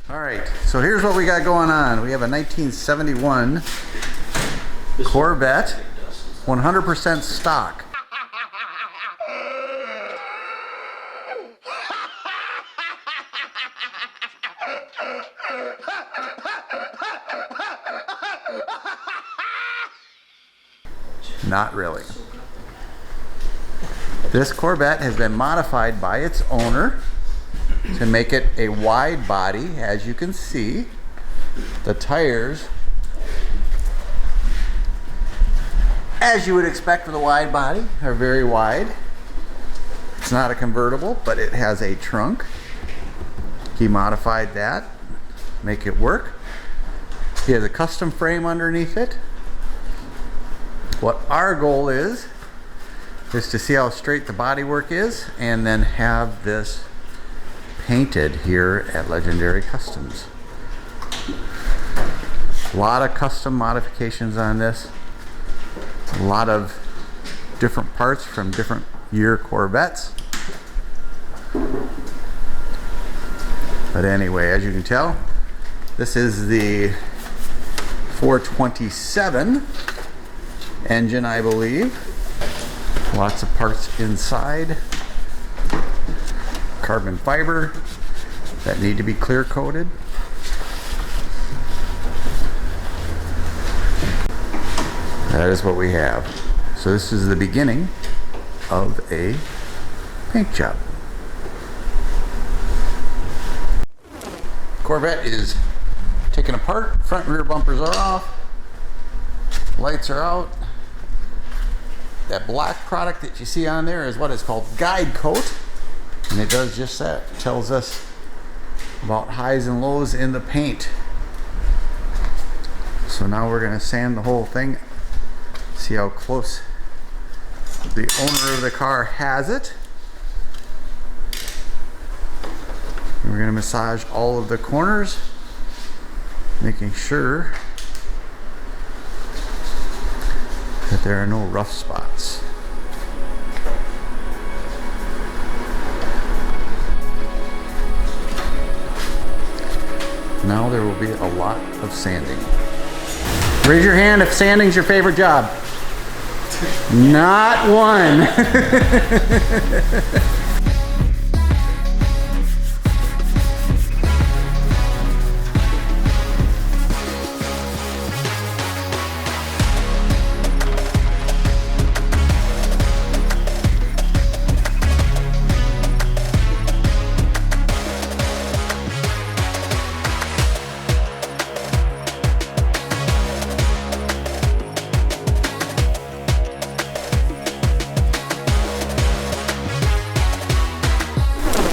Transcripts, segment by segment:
All right, so here's what we got going on. We have a 1971 Corvette, 100% stock. Not really. This Corvette has been modified by its owner to make it a wide body. As you can see, the tires, as you would expect with a wide body, are very wide. It's not a convertible, but it has a trunk. He modified that, make it work. He has a custom frame underneath it. What our goal is to see how straight the bodywork is and then have this painted here at Legendary Customs. A lot of custom modifications on this. A lot of different parts from different year Corvettes. But anyway, as you can tell, this is the 427 engine, I believe. Lots of parts inside. Carbon fiber that need to be clear coated. That is what we have. So this is the beginning of a paint job. Corvette is taken apart. Front and rear bumpers are off. Lights are out. That black product that you see on there is what is called guide coat. And it does just that. It tells us about highs and lows in the paint. So now we're going to sand the whole thing. See how close the owner of the car has it. And we're going to massage all of the corners, making sure that there are no rough spots. Now there will be a lot of sanding. Raise your hand if sanding's your favorite job. Not one.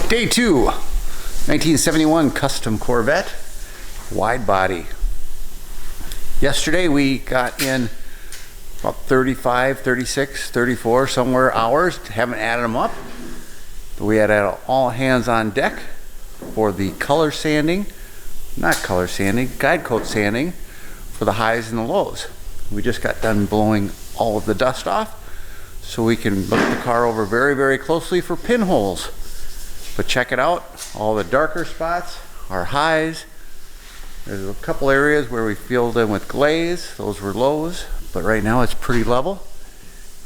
Day 2, 1971 custom Corvette, wide body. Yesterday we got in about 35, 36, 34 somewhere hours. Haven't added them up. But we had all hands on deck for the color sanding, not color sanding, guide coat sanding for the highs and the lows. We just got done blowing all of the dust off so we can look the car over very, very closely for pinholes. But check it out, all the darker spots are highs. There's a couple areas where we filled in with glaze, those were lows, but right now it's pretty level.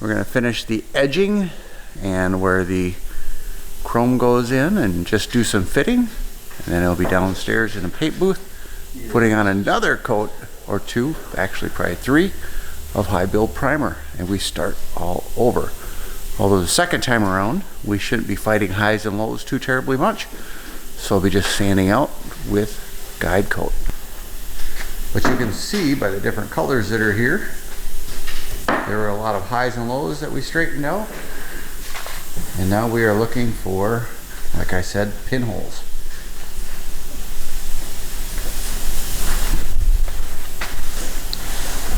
We're gonna finish the edging and where the chrome goes in and just do some fitting. And then it'll be downstairs in the paint booth, putting on another coat or two, actually probably 3, of high build primer. And we start all over. Although the second time around, we shouldn't be fighting highs and lows too terribly much. So we'll be just sanding out with guide coat. But you can see by the different colors that are here, there were a lot of highs and lows that we straightened out. And now we are looking for, like I said, pinholes.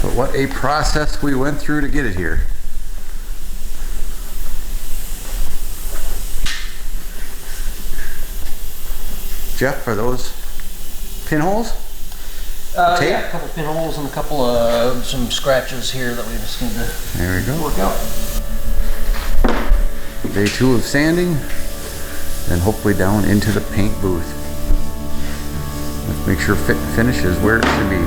But what a process we went through to get it here. Jeff, are those pinholes? Yeah, a couple pinholes and a couple of some scratches here that we just need to there we go. Work out. Day 2 of sanding, and hopefully down into the paint booth. Let's make sure fit and finish is where it should be.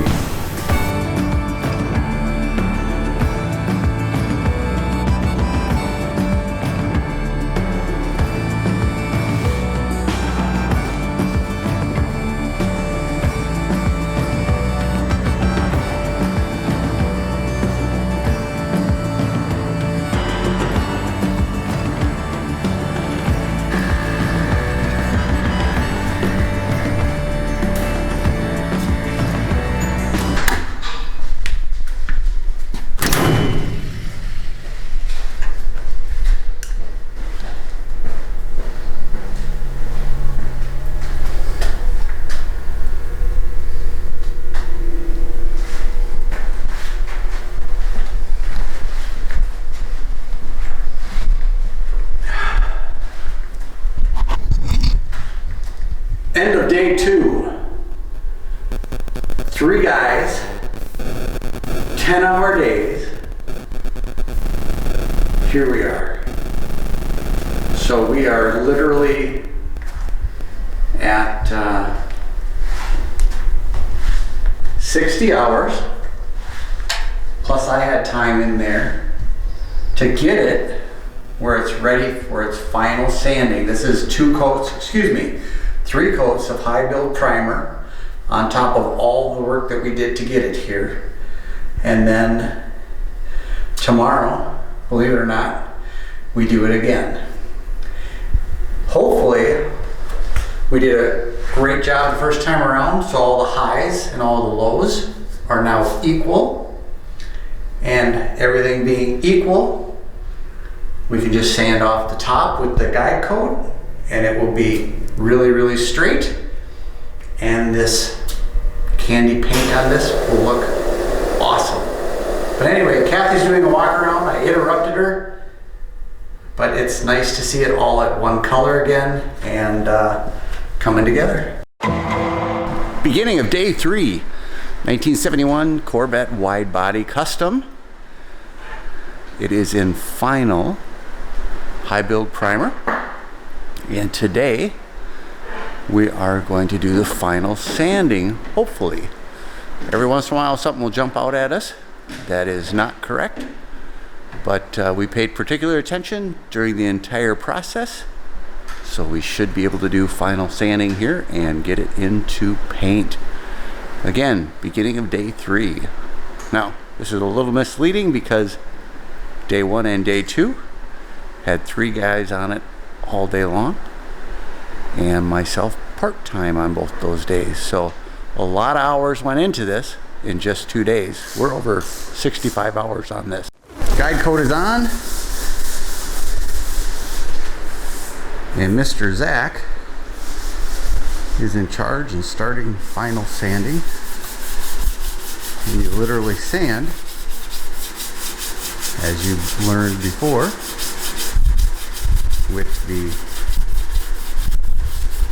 End of day 2. 3 guys, 10-hour days. Here we are. So we are literally at 60 hours. Plus I had time in there to get it where it's ready for its final sanding. This is 3 coats of high build primer on top of all the work that we did to get it here. And then tomorrow, believe it or not, we do it again. Hopefully, we did a great job the first time around, so all the highs and all the lows are now equal. And everything being equal, we can just sand off the top with the guide coat and it will be really, really straight. And this candy paint on this will look awesome. But anyway, Kathy's doing a walk around. I interrupted her, but it's nice to see it all at one color again and coming together. Beginning of day 3, 1971 Corvette Wide Body Custom. It is in final high build primer. And today we are going to do the final sanding, hopefully. Every once in a while something will jump out at us that is not correct, but we paid particular attention during the entire process, so we should be able to do final sanding here and get it into paint. Again, beginning of day 3. Now, this is a little misleading because day 1 and day 2 had 3 guys on it all day long, and myself part-time on both those days. So a lot of hours went into this in just 2 days. We're over 65 hours on this. Guide coat is on, and Mr. Zack is in charge and starting final sanding. And you literally sand, as you've learned before, with the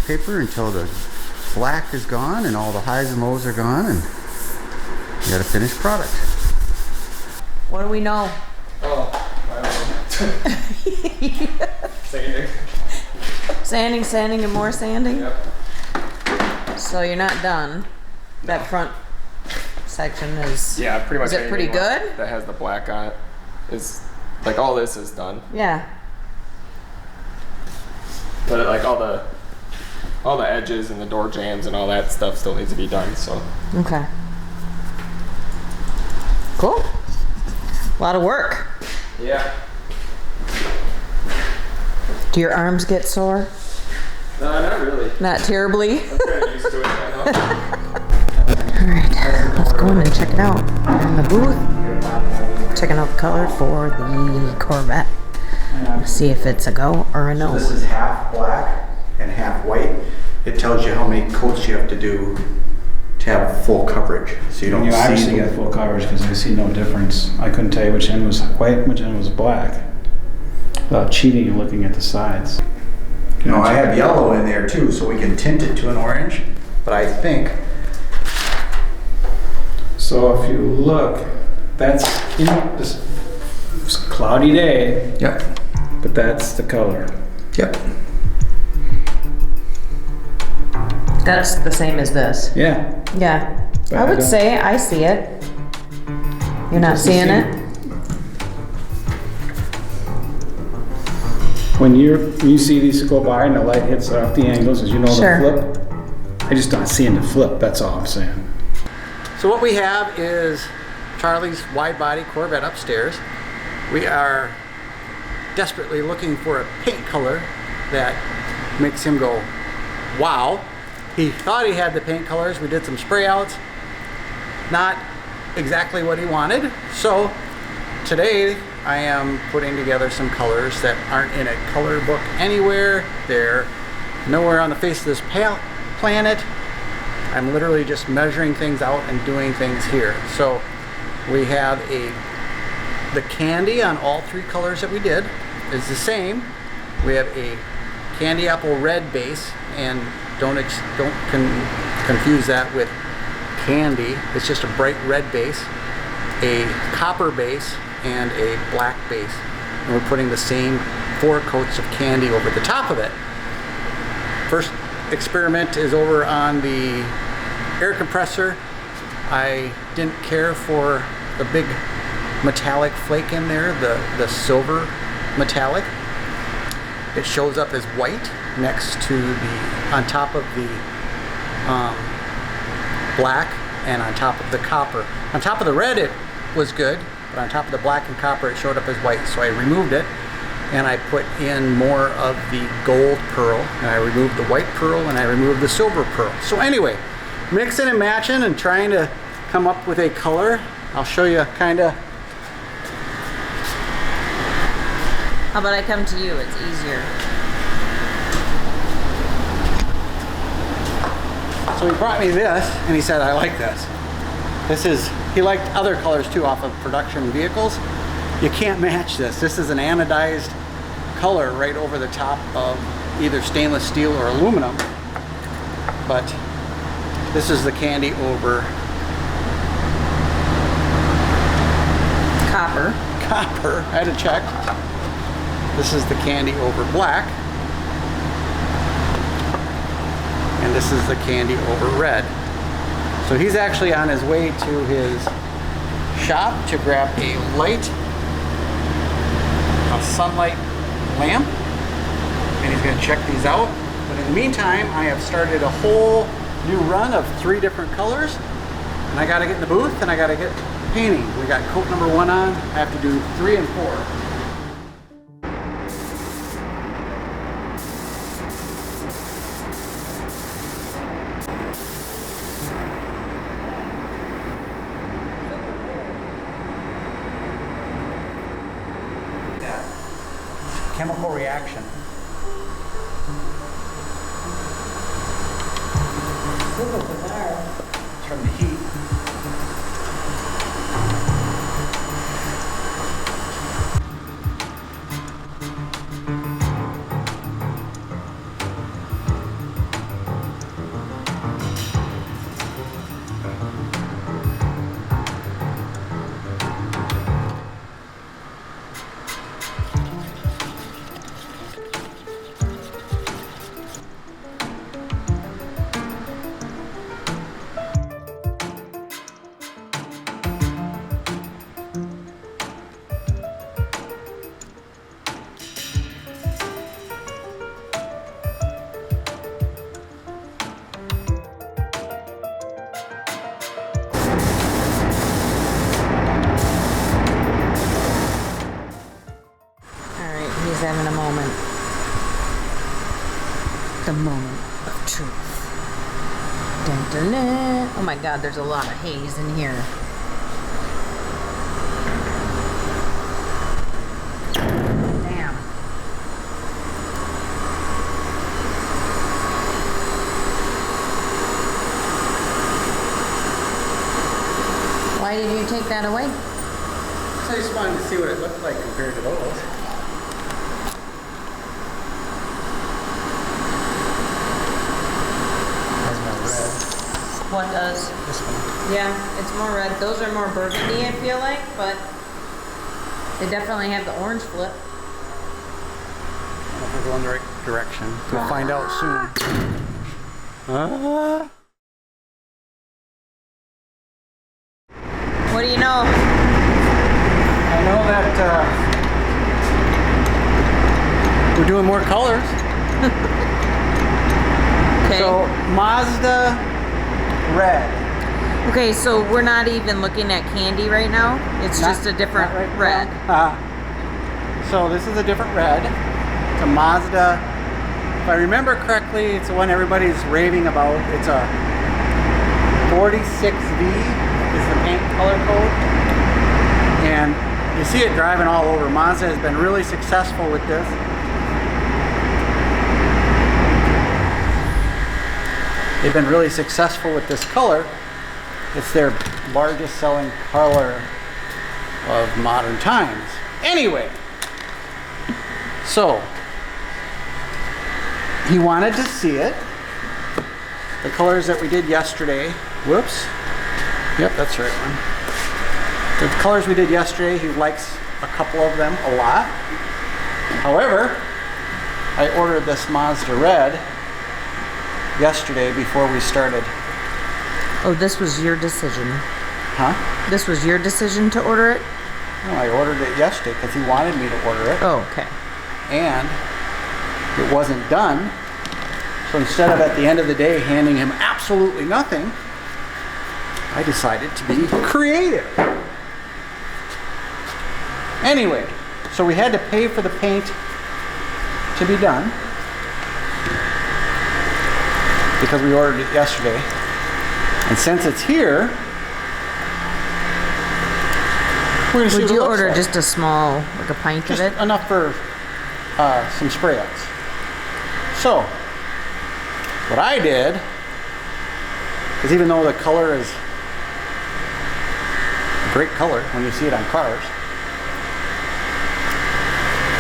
paper until the black is gone and all the highs and lows are gone, and you got a finished product. What do we know? Oh, I don't know. Sanding. Sanding, sanding, and more sanding? Yep. So you're not done. That front section is... Yeah, pretty much. Is it pretty good? That has the black on it is, like, all this is done. Yeah. But like all the edges and the door jambs and all that stuff still needs to be done, so. Okay. Cool. A lot of work. Yeah. Do your arms get sore? No, not really. Not terribly? I'm kind of used to it now. Alright, let's go in and check it out. We're in the booth, checking out the color for the Corvette. Let's see if it's a go or a no. So this is half black and half white. It tells you how many coats you have to do to have full coverage. So you don't You see obviously get full coverage because I see no difference. I couldn't tell you which end was white, which end was black, without cheating and looking at the sides. You know, I have yellow in there too, so we can tint it to an orange. But I think So if you look, that's in this cloudy day. Yep. But that's the color. Yep. That's the same as this. Yeah. Yeah. But I I would don't- say I see it. You're not seeing it? When you see these go by and the light hits off the angles, as you know, Sure. the flip. I just not seeing the flip. That's all I'm saying. So what we have is Charlie's wide body Corvette upstairs. We are desperately looking for a paint color that makes him go, wow. He thought he had the paint colors. We did some spray outs. Not exactly what he wanted. So today I am putting together some colors that aren't in a color book anywhere. They're nowhere on the face of this planet. I'm literally just measuring things out and doing things here. So we have the candy on all three colors that we did is the same. We have a candy apple red base, and don't confuse that with candy. It's just a bright red base, a copper base, and a black base. And we're putting the same 4 coats of candy over the top of it. First experiment is over on the air compressor. I didn't care for the big metallic flake in there, the silver metallic. It shows up as white next to on top of the black and on top of the copper. On top of the red it was good, but on top of the black and copper it showed up as white. So I removed it and I put in more of the gold pearl, and I removed the white pearl, and I removed the silver pearl. So anyway, mixing and matching and trying to come up with a color. I'll show you kinda. How about I come to you? It's easier. So he brought me this, and he said, I like this. He liked other colors too off of production vehicles. You can't match this. This is an anodized color right over the top of either stainless steel or aluminum. But this is the candy over Copper. copper. I had to check. This is the candy over black. And this is the candy over red. So he's actually on his way to his shop to grab a sunlight lamp, and he's going to check these out. But in the meantime, I have started a whole new run of 3 different colors, and I got to get in the booth and I got to get painting. We got coat number 1 on. I have to do 3 and 4. Chemical reaction. It's from the heat. He's having a moment. The moment of truth. Dun, dun, dun. Oh my God, there's a lot of haze in here. Damn. Why did you take that away? So I just wanted to see what it looked like compared to those. What does? This one. Yeah, it's more red. Those are more burgundy, I feel like, but they definitely have the orange flip. I don't know if we're going the right direction. We'll find out soon. What do you know? I know that we're doing more colors. Okay. So Mazda red. Okay, so we're not even looking at candy right now. It's just a different Not right red. now. So this is a different red. It's a Mazda. If I remember correctly, it's the one everybody's raving about. It's a 46V is the paint color code. And you see it driving all over. Mazda has been really successful with this. They've been really successful with this color. It's their largest selling color of modern times. Anyway, so he wanted to see it. The colors that we did yesterday. Whoops. Yep, that's the right one. The colors we did yesterday, he likes a couple of them a lot. However, I ordered this Mazda red yesterday before we started. Oh, this was your decision. Huh? This was your decision to order it? No, I ordered it yesterday because he wanted me to order it. Oh, okay. And it wasn't done. So instead of at the end of the day handing him absolutely nothing, I decided to be creative. Anyway, so we had to pay for the paint to be done because we ordered it yesterday. And since it's here, we're gonna see what Would it you looks order like. just a small, like a pint Just of it? enough for some spray outs. So, what I did, because even though the color is a great color when you see it on cars,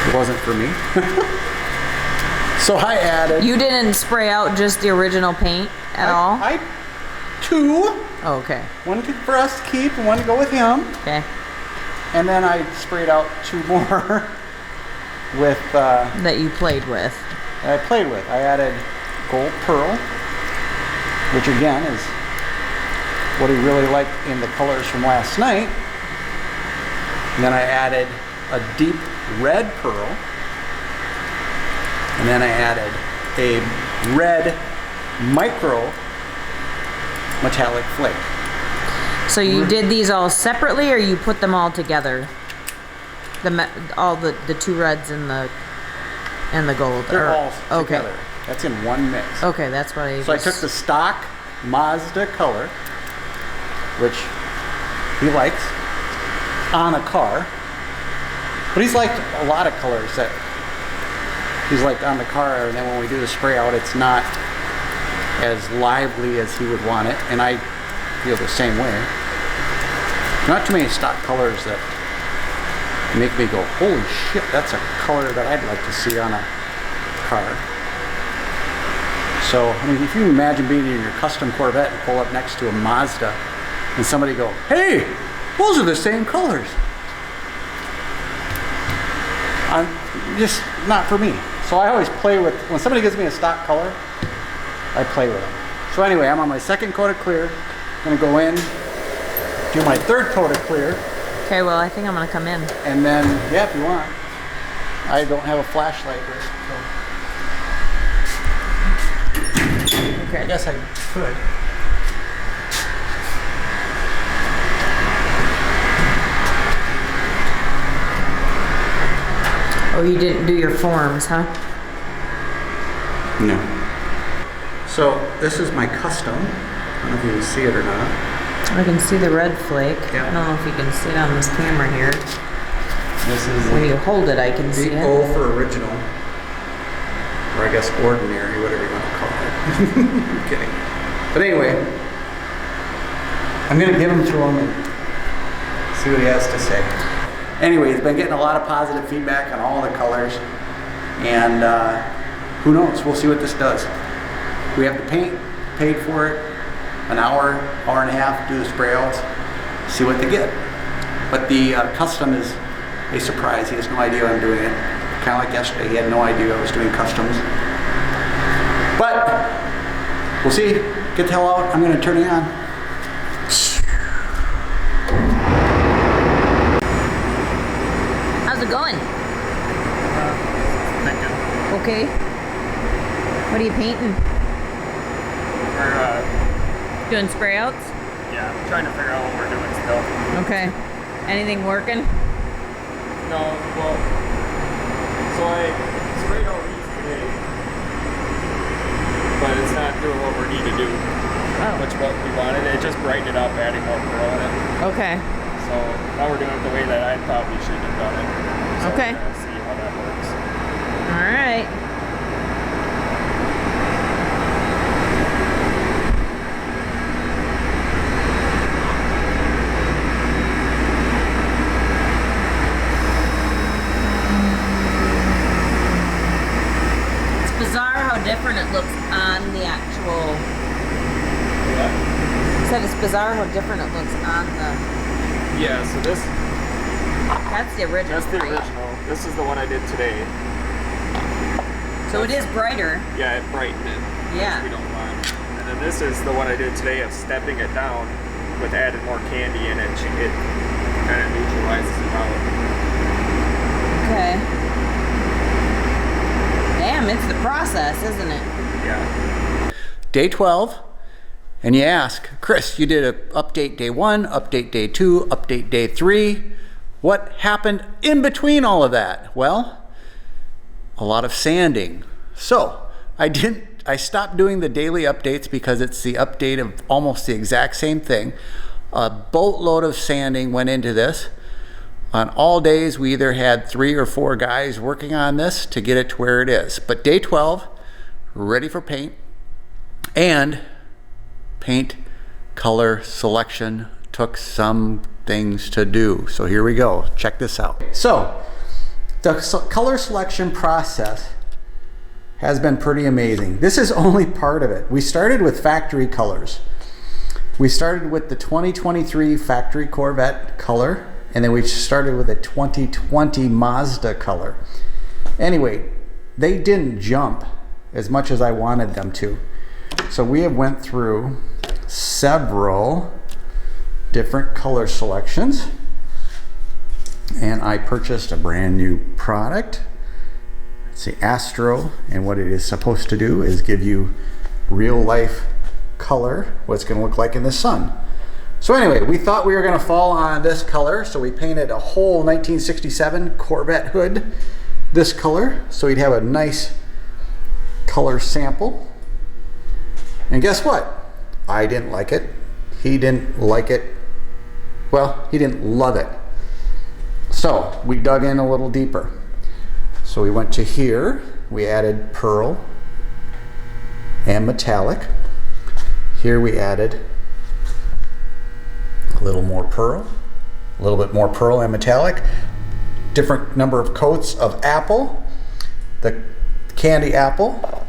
it wasn't for me. So I added... You didn't spray out just the original paint at all? Two. Oh, okay. One for us to keep and one to go with him. Okay. And then I sprayed out two more with... That you played with. I played with. I added gold pearl, which again is what he really liked in the colors from last night. And then I added a deep red pearl. And then I added a red micro metallic flake. So you did these all separately, or you put them all together? All the two reds and the gold. They're all okay. together. That's in one mix. Okay, that's what I. So I took the stock Mazda color, which he likes on a car, but he's liked a lot of colors that he's liked on the car, and then when we do the spray out, it's not as lively as he would want it, and I feel the same way. Not too many stock colors that make me go, holy shit, that's a color that I'd like to see on a car. So, I mean, if you imagine being in your custom Corvette and pull up next to a Mazda and somebody go, hey, those are the same colors. I'm just not for me. So I always play with, when somebody gives me a stock color, I play with them. So anyway, I'm on my second coat of clear. I'm gonna go in, do my third coat of clear. Okay, well, I think I'm gonna come in. And then, yeah, if you want. I don't have a flashlight here, so. Okay. I guess I could. Oh, you didn't do your forms, huh? No. So this is my custom. I don't know if you can see it or not. I can see the red flake. Yeah. I don't know if you can see it on this camera here. This is When you hold it, I can see the it. O for original. Or I guess ordinary, whatever you want to call it. I'm kidding. But anyway, I'm going to give him to him and see what he has to say. Anyway, he's been getting a lot of positive feedback on all the colors. And who knows? We'll see what this does. We have the paint, paid for it, an hour, hour and a half, do the spray outs, see what they get. But the custom is a surprise. He has no idea I'm doing it. Kind of like yesterday, he had no idea I was doing customs. But We'll see. Get the hell out. I'm gonna turn it on. How's it going? Okay. What are you painting? We're Doing spray outs? yeah, trying to figure out what we're doing still. Okay. Anything working? No, well, so I sprayed all these today, but it's not doing what we need to do. Which what we wanted. It just brightened it up, adding more pearl in it. Okay. So now we're doing it the way that I thought we should have done it. So Okay. we're gonna see how that works. All right. It's bizarre how different it looks on the actual. Yeah. I said it's bizarre how different it looks on the. Yeah. So this. That's the original. That's the right? original. This is the one I did today. So it is brighter. Yeah, it brightened it. Yeah. Which we don't want. And then this is the one I did today of stepping it down with adding more candy in it. It kind of neutralizes it out. Okay. Damn, it's the process, isn't it? Yeah. Day 12, and you ask, Chris, you did an update day 1, update day 2, update day 3. What happened in between all of that? Well, a lot of sanding. So I stopped doing the daily updates because it's the update of almost the exact same thing. A boatload of sanding went into this. On all days, we either had 3 or 4 guys working on this to get it to where it is. But day 12, ready for paint, and paint color selection took some things to do. So here we go. Check this out. So the color selection process has been pretty amazing. This is only part of it. We started with factory colors. We started with the 2023 factory Corvette color, and then we started with a 2020 Mazda color. Anyway, they didn't jump as much as I wanted them to. So we have went through several different color selections, and I purchased a brand new product. It's the Astro, and what it is supposed to do is give you real life color, what it's going to look like in the sun. So anyway, we thought we were going to fall on this color, so we painted a whole 1967 Corvette hood this color, so we'd have a nice color sample. And guess what? I didn't like it. He didn't like it. Well, he didn't love it. So we dug in a little deeper. So we went to here, we added pearl and metallic. Here we added a little more pearl, a little bit more pearl and metallic, different number of coats of apple, the candy apple,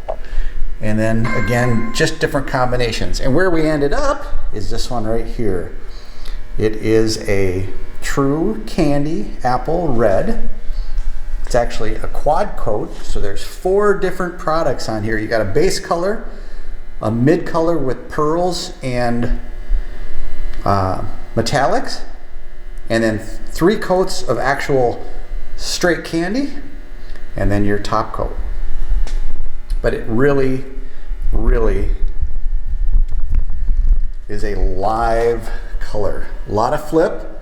and then again, just different combinations. And where we ended up is this one right here. It is a true candy apple red. It's actually a quad coat, so there's 4 different products on here. You got a base color, a mid color with pearls and metallics, and then 3 coats of actual straight candy, and then your top coat. But it really, really is a live color. A lot of flip,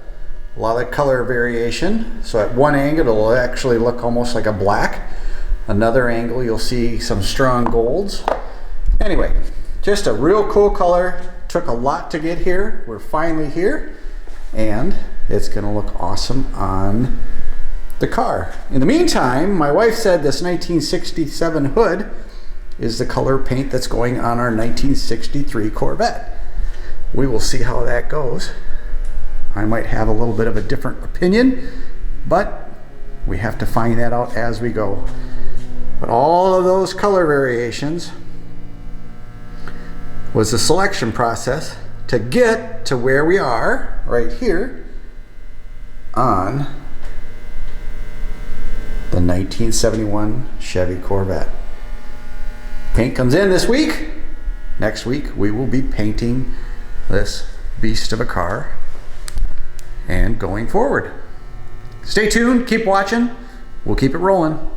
a lot of color variation. So at one angle, it'll actually look almost like a black. Another angle, you'll see some strong golds. Anyway, just a real cool color. Took a lot to get here. We're finally here, and it's gonna look awesome on the car. In the meantime, my wife said this 1967 hood is the color paint that's going on our 1963 Corvette. We will see how that goes. I might have a little bit of a different opinion, but we have to find that out as we go. But all of those color variations was the selection process to get to where we are right here on the 1971 Chevy Corvette. Paint comes in this week, next week we will be painting this beast of a car and going forward. Stay tuned, keep watching, we'll keep it rolling.